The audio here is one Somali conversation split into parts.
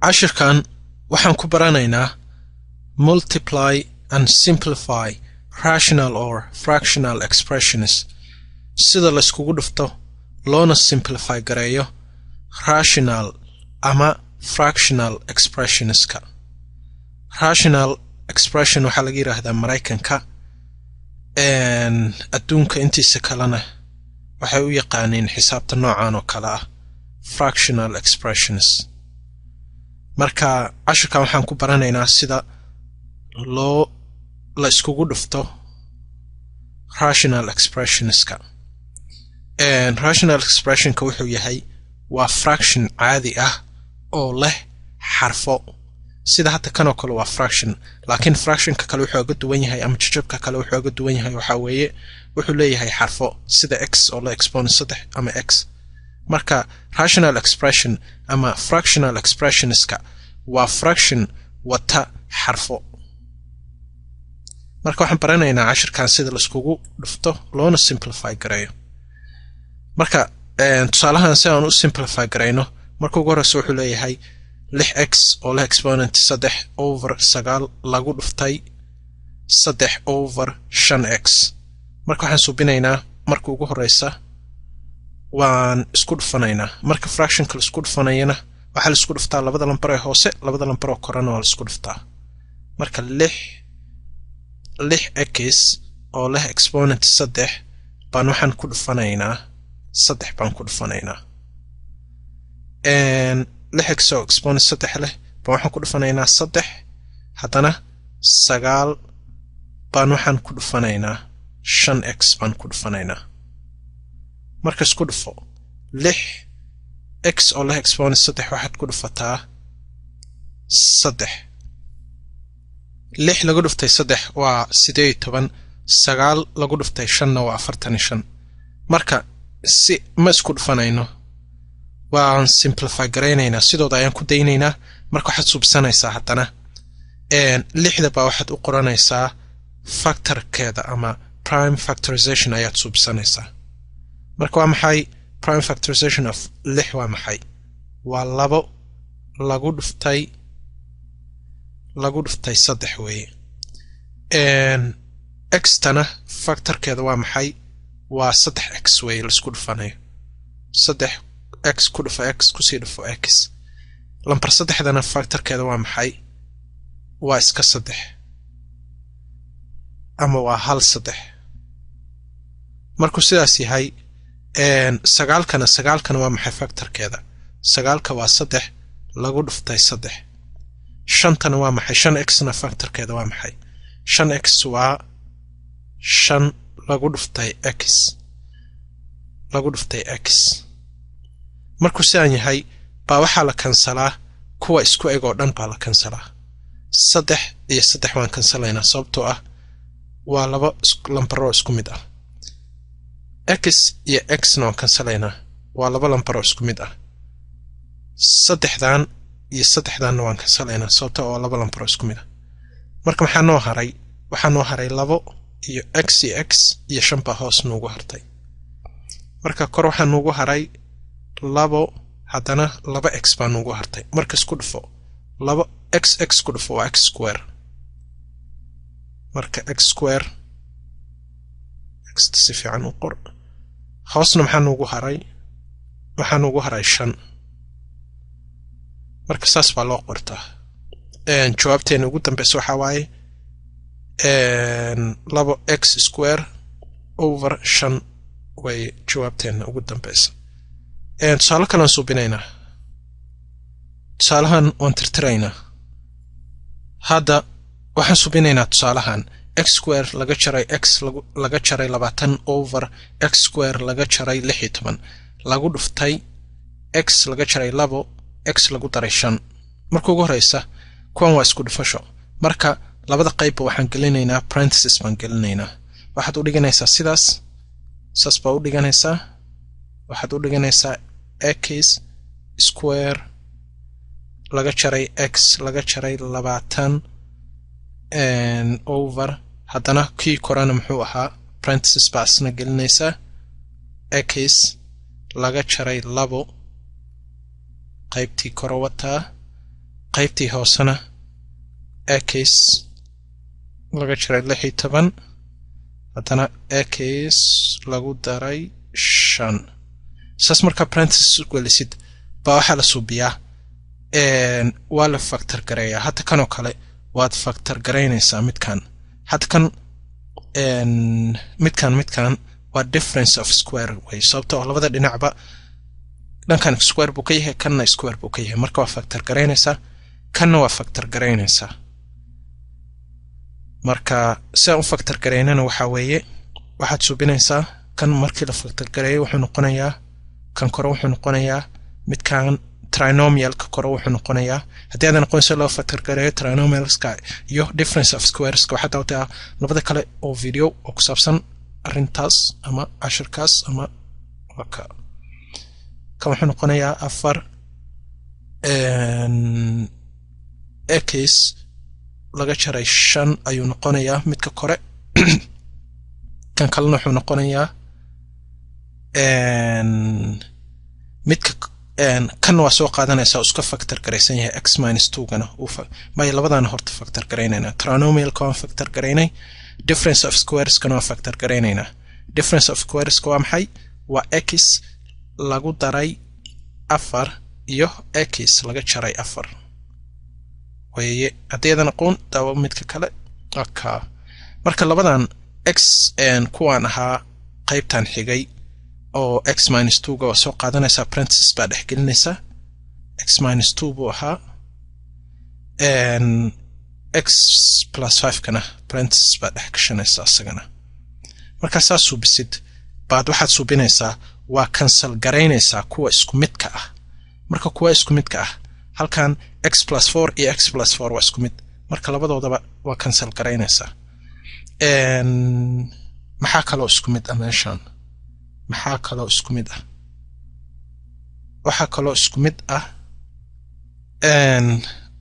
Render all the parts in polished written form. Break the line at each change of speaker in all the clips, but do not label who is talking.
cashirkan waxaan ku baranaynaa multiply and simplify rational or fractional expressions sida la iskugu dhufto loona simplify gareeyo rational ama fractional expressionska. Rational expression waxaa laga yiraahdaa Mareykanka adduunka intiisa kalena waxay u yaqaaneen xisaabta noocan oo kala ah fractional expressions. marka cashirkan waxaan ku baranaynaa sida la iskugu dhufto rational expressionska. Rational expressionka wuxuu yahay waa fraction caadi ah oo leh xarfo sida hadda kan oo kale waa fraction, laakiin fractionka kale wuxuu uga duwan yahay ama jajabka kale wuxuu uga duwan yahay waxa weeye wuxuu leeyahay xarfo sida x oo la exponent 3 ama x. marka rational expression ama fractional expressionska waa fraction wata xarfo. marka waxaan baranaynaa cashirkan sida la iskugu dhufto loona simplify gareeyo. marka tusaalahan si aan u simplify gareyno marka ugu horeysa wuxuu leeyahay 6x oo la exponent 3 over 9 lagu dhuftay 3 over 5x. marka waxaan subinaynaa marka ugu horeysa waan isku dhufanaynaa. marka fractionka la isku dhufanayna waxa la isku dhuftaa labada lambar ee hoose labada lambar oo korana waa la isku dhuftaa. marka 6x oo leh exponent 3 baan waxaan ku dhufanaynaa 3 baan ku dhufanaynaa 6x oo exponent 3 leh baan waxaan ku dhufanaynaa 3 haddana 9 baan waxaan ku dhufanaynaa 5x baan ku dhufanaynaa. marka isku dhufo 6x oo leh exponent 3 waxaad ku dhufataa 3 6 lagu dhuftay 3 waa 18 9 lagu dhuftay 5 waa 45. marka si ma isku dhufanayno waan simplify gareynaynaa sidoo ayaan ku daynaynaa. marka waxaad subsanaysaa haddana 6 baa waxaad u qoranaysaa factorkeeda ama prime factorization ayaad subsanaysaa. marka waa maxay prime factorization of 6 waa maxay? waa 2 lagu dhuftay 3 weeye. x tana factorkeeda waa maxay? waa 3x weeye la isku dhufanayo 3x ku dhufa x ku sii dhufo x. lambar 3dana factorkeeda waa maxay? waa iska 3 ama waa hal 3. markuu sidaas yahay 9kana waa maxay factorkeeda? 9ka waa 3 lagu dhuftay 3. 5tana waa maxay? 5x na factorkeeda waa maxay? 5x waa 5 lagu dhuftay x. markuu sidaan yahay baa waxaa la kansalaa kuwa isku eg oo dhan baa la kansalaa. 3 iyo 3 waan kansalaynaa sababtoo ah waa laba lambaroo isku mid ah. x iyo x na waan kansalaynaa waa laba lambaroo isku mid ah. 3dan iyo 3dan waan kansalaynaa sababtoo ah waa laba lambaroo isku mid ah. marka maxaa noo haray? waxaa noo haray 2 iyo x iyo x iyo 5 baa hoos noogu hartay. marka kor waxaa noogu haray 2 haddana 2x baa noogu hartay. marka isku dhufo 2x ku dhufo waa x square. marka x square x si fiican u qor. hoosna maxaa noogu haray? waxaa noogu haray 5. marka saas baa loo qortaa. jawaabteena ugu dambeysa waxaa waaye 2x square over 5 way jawaabteena ugu dambeysa. tusaale kalaan subinaynaa. tusaalahan waan tirtiraynaa. hadda waxaan subinaynaa tusaalahan x square laga jaray x laga jaray 20 over x square laga jaray 16 lagu dhuftay x laga jaray 2 x lagu daray 5. marka ugu horeysa kuwan waa isku dhufasho. marka labada qayb waxaan gelinaynaa parenthesis baan gelinaynaa. waxaad u dhiganaysaa sidaas saas baa u dhiganaysaa. waxaad u dhiganaysaa x square laga jaray x laga jaray 20 over haddana kii korana muxuu ahaa parenthesis baasna gelinaysaa x laga jaray 2 qaybtii koro wataa qaybtii hoosena x laga jaray 16 haddana x lagu daray 5 saas marka parenthesis gelisid baa waxaa la suubiyaa waa la factor gareeyaa hadda kan oo kale waad factor gareynaysaa midkan hadda kan midkan waa difference of square way sababtoo labada dhinacba dhankan square buu ka yahay kanna square buu ka yahay marka waa factor gareynaysaa kanna waa factor gareynaysaa marka si aan u factor gareynana waxaa weeye waxaad suubinaysaa kan markii la factor gareeyo wuxuu noqonayaa kan kore wuxuu noqonayaa midkan trinomialka kore wuxuu noqonayaa haddii aad noqonayso loo factor gareeyo trinomialska iyo difference of squareska waxaa dawtaa labada kale oo video oo ku saabsan arrintaas ama cashirkaas ama waka kan wuxuu noqonayaa 4 x laga jaray 5 ayuu noqonayaa midka kore kan kalena wuxuu noqonayaa midka kan waa soo qaadanaysaa iska factor gareysan yahay x - 2 gana may labadana horta factor gareynayna trinomial ka factor gareynay difference of squares kana factor gareynayna difference of squares waa maxay waa x lagu daray 4 iyo x laga jaray 4 waye adeedan aqoon daawo midka kale aka marka labadan x kuwan ahaa qaybtan xigay oo x - 2 ga soo qaadanaysa parenthesis baa dhex gelinaysa x - 2 buu ahaa x + 5 kana parenthesis baa dhex gashanaysa asagana marka saas suubisid baad waxaad suubinaysaa waa cancel gareynaysaa kuwa isku midka ah marka kuwa isku midka ah halkan x + 4 iyo x + 4 waa isku mid marka labadoodaba waa cancel gareynaysaa maxaa kaloo isku mid ah meeshan maxaa kaloo isku mid ah waxaa kaloo isku mid ah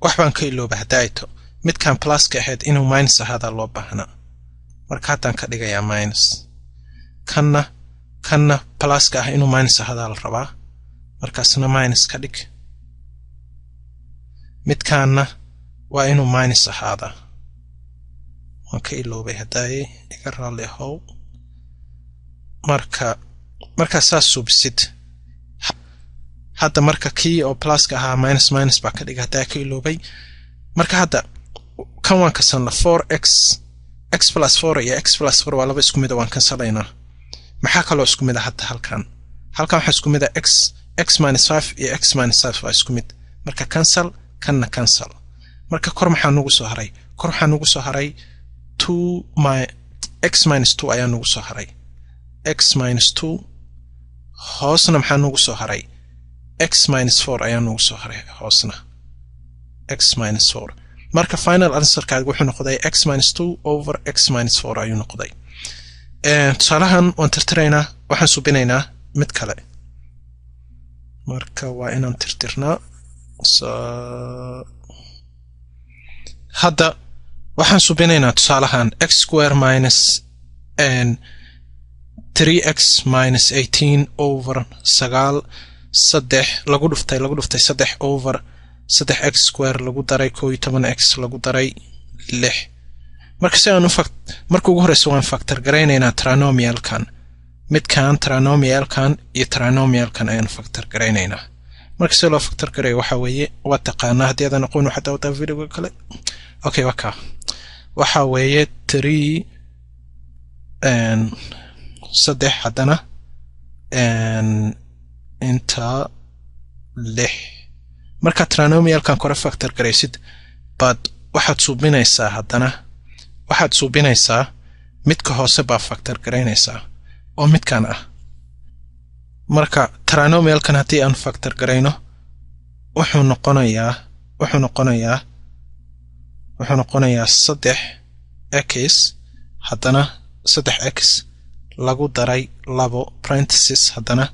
wax baan ka ilooba hadayto midkan plus ka ahayd inuu minus ahaada loo baahnaa marka haddaan ka dhigayaa minus kanna plus ka ah inuu minus ahaada la rabaa markaasna minus ka dhig midkaanna waa inuu minus ahaada waan ka iloobay hadaaye iga raalli ahow marka saas suubisid hadda marka kii oo plus ka ahaa minus baa ka dhiga hadaa ka iloobay marka hadda kan waan kasanla 4x x + 4 iyo x + 4 waa laba isku mid waan kansalaynaa maxaa kaloo isku mid ah hadda halkan waxaa isku mid ah x - 5 iyo x - 5 waa isku mid marka cancel kanna cancel marka kor maxaa nagu soo haray kor waxaa nagu soo haray 2 x - 2 ayaa nagu soo haray x - 2 hoosna maxaa nagu soo haray x - 4 ayaa nagu soo haray hoosna x - 4 marka final answerkaaga wuxuu noqday x - 2 over x - 4 ayuu noqday tusaalahan waan tirtiraynaa waxaan subinaynaa mid kale marka waa inaan tirtirnaa hadda waxaan subinaynaa tusaalahan x square minus 3x minus 18 over 9 lagu dhuftay 3 over 3x square lagu daray 12x lagu daray 6 marka si aan marka ugu horeyso waan factor gareynaynaa trinomialkan midkan trinomialkan iyo trinomialkan ayaan factor gareynaynaa marka si loo factor gareeyo waxa weeye waa taqaanaa hadii aad aqoon waxa dawda video kale okay waxa weeye 3 haddana inta 6 marka trinomialkan kore factor gareysid baad waxaad suubinaysaa midka hoose baa factor gareynaysaa oo midkan ah marka trinomialkan haddii aan factor gareyno wuxuu noqonayaa 3x haddana 3x lagu daray 2 parenthesis haddana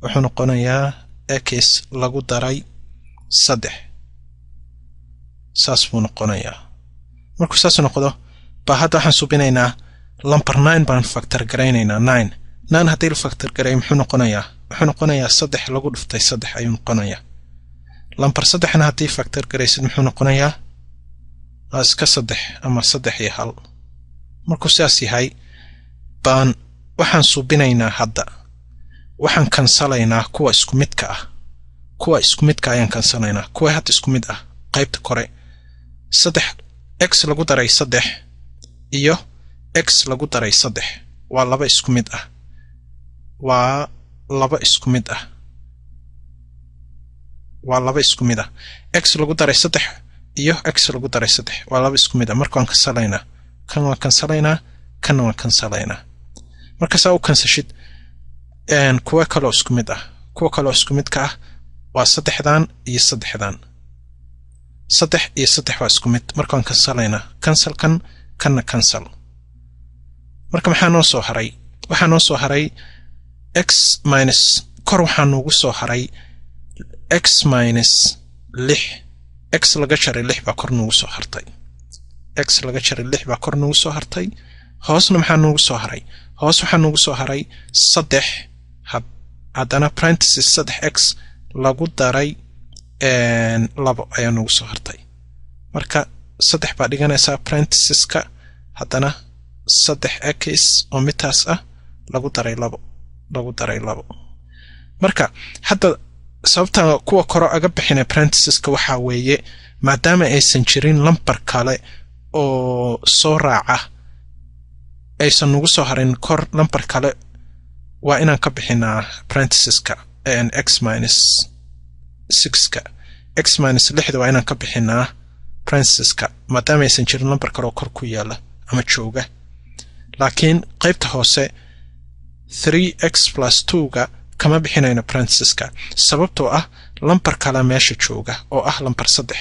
wuxuu noqonayaa x lagu daray 3 saas buu noqonayaa markuu saas noqdo baa hadda waxaan subinaynaa number 9 baan factor gareynaynaa 9 haddii la factor gareeyo muxuu noqonayaa 3 lagu dhuftay 3 ayuu noqonayaa lambar 3 hadii factor garaysid muxuu noqonayaa iska 3 ama 3 iyo 1 markuu sidaas yahay baan waxaan suubinaynaa hadda waxaan kansalaynaa kuwa isku midka ayaan kansalaynaa kuwa hadda isku mid ah qaybta kore 3 x lagu daray 3 iyo x lagu daray 3 waa laba isku mid ah waa laba isku mid ah x lagu daray 3 iyo x lagu daray 3 waa laba isku mid ah marka aan kansalaynaa kan waan kansalaynaa kan waan kansalaynaa marka saa u kansashid kuwa kale isku mid ah waa 3dan iyo 3dan 3 iyo 3 waa isku mid marka aan kansalaynaa kansalkan kana kansal marka maxaa noo soo haray waxaa noo soo haray x minus kor waxaa noogu soo haray x minus 6 x laga jaray 6 baa kor noogu soo hartay x laga jaray 6 baa kor noogu soo hartay hoosna maxaa noogu soo haray hoos waxaa noogu soo haray 3 haddana parenthesis 3x lagu daray 2 ayaa noogu soo hartay marka 3 baa dhiganaysaa parenthesiska haddana 3x oo midtaas ah lagu daray 2 marka hadda sababta kuwa koro aga bixinay parenthesiska waxa weeye maadaama aysan jirin lambar kale oo soo raaca aysan ugu soo harin kor lambar kale waa inaan ka bixinaa parenthesiska x minus 6ka x minus 6 waa inaan ka bixinaa parenthesiska maadaama aysan jirin lambar kale oo kor ku yaala ama jooga laakiin qaybta hoose 3x plus 2ga kama bixinayna parenthesiska sababtoo ah lambar kale meesha jooga oo ah lambar 3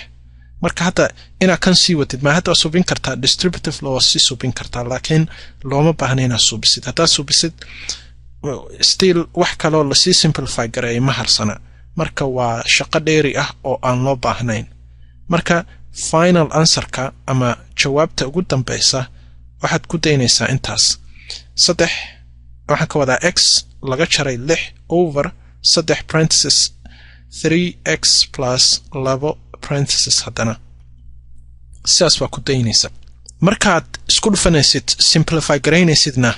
marka hadda ina kan sii watid ma hadda subin kartaa distributive law si subin kartaa laakiin looma baahna inaad subisid hadda subisid still wax kale oo la si simplify garay ma harsana marka waa shaqo dheeri ah oo aan loo baahnayn marka final answerka ama jawaabta ugu dambaysa waxaad ku daynaysaa intaas 3 waxaan ka wadaa x laga jaray 6 over 3 parenthesis 3x plus 2 parenthesis haddana sidaas waa ku daynaysa markaad isku dhufanaysid simplify garaynaysidna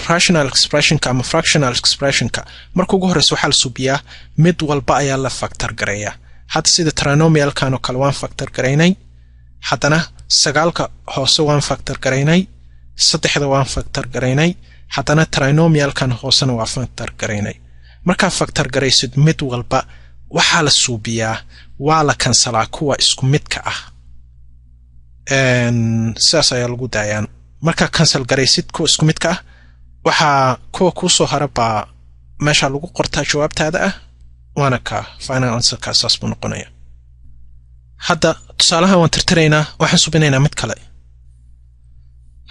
rational expressionka ama fractional expressionka marka ugu horeysa waxaa la subiyaa mid walba ayaa la factor gareeyaa hadda sida trinomialkan oo kale waan factor garaynay haddana 9ka hoose waan factor garaynay 3da waan factor garaynay haddana trinomialkan hoosena waa factor garaynay markaa factor garaysid mid walba waxaa la suubiyaa waa la kansalaa kuwa isku midka ah sidaas ayaa lagu daayaan markaa cancel garaysid kuwa isku midka ah waxaa kuwa kuu soo hara baa meesha lagu qortaa jawaabtaada ah waana ka final answerka saas buu noqonaya hadda tusaalahan waan tirtiraynaa waxaan subinaynaa mid kale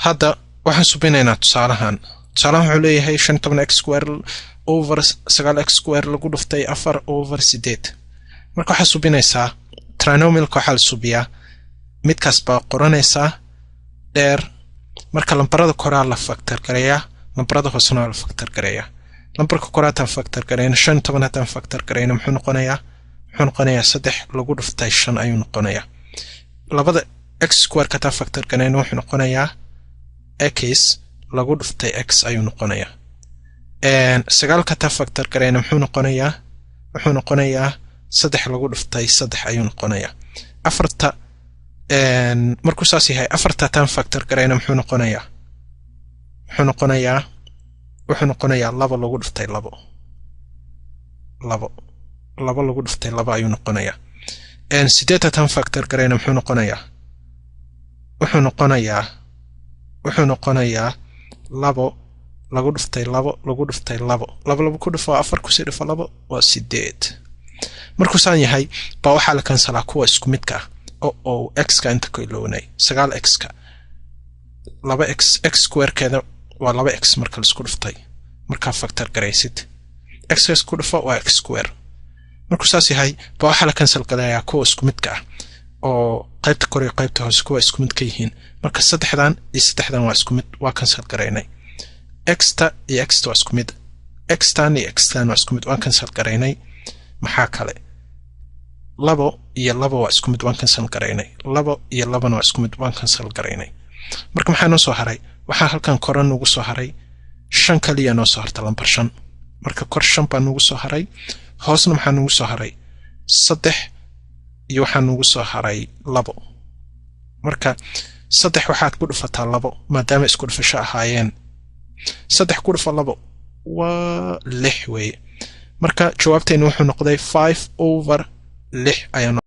hadda waxaan subinaynaa tusaalahan wuxuu leeyahay 15x square over 9x square lagu dhuftay 4 over 8 marka waxaa subinaysaa trinomialka waxaa la subiyaa midkaas baa qoranaysaa dheer marka lambarada koraa la factor gareeyaa lambarada hoosena la factor gareeyaa lambarka koraataan factor gareeyna 15 haddaan factor gareeyna muxuu noqonayaa 3 lagu dhuftay 5 ayuu noqonayaa labada x square ka taa factor gareeyna wuxuu noqonayaa x lagu dhuftay x ayuu noqonayaa 9 ka taa factor gareeyna muxuu noqonayaa 3 lagu dhuftay 3 ayuu noqonayaa 4 markuu saas yahay 4 taan factor gareeyna muxuu noqonayaa 2 lagu dhuftay 2 lagu dhuftay 2 ayuu noqonayaa 8 taan factor gareeyna muxuu noqonayaa 2 lagu dhuftay 2 lagu dhuftay 2 2 ku dhufo 4 ku sii dhufo 2 waa 8 markuu saan yahay baa waxaa la kansalaa kuwa isku midka ah oo x ka inta ku ilownay 9x ka 2x x square keeda waa 2x marka la isku dhuftay marka factor garaysid x ku dhufo waa x square markuu saas yahay baa waxaa la cancel galayaa kuwa isku midka ah oo qaybta kore iyo qaybta hoose kuwa isku mid ka yihiin marka 3dan iyo 3dan waa isku mid waa cancel garaynay x-ta iyo x-ta waa isku mid x-tan iyo x-tan waa isku mid waa cancel garaynay maxaa kale labo iyo labo waa isku mid waan cancel garaynay labo iyo labana waa isku mid waan cancel garaynay marka maxaa noo soo haray waxaa halkan koran ugu soo haray 5 kaliya noo soo harta lambar 5 marka kor 5 baan ugu soo haray hoosna maxaa ugu soo haray 3 iyo waxaan ugu soo haray 2 marka 3 waxaad ku dhufataa 2 maadaama isku dhufasho ahaayeen 3 ku dhufa 2 waa 6 weeye marka jawaabteenu wuxuu noqday 5/6 ayaan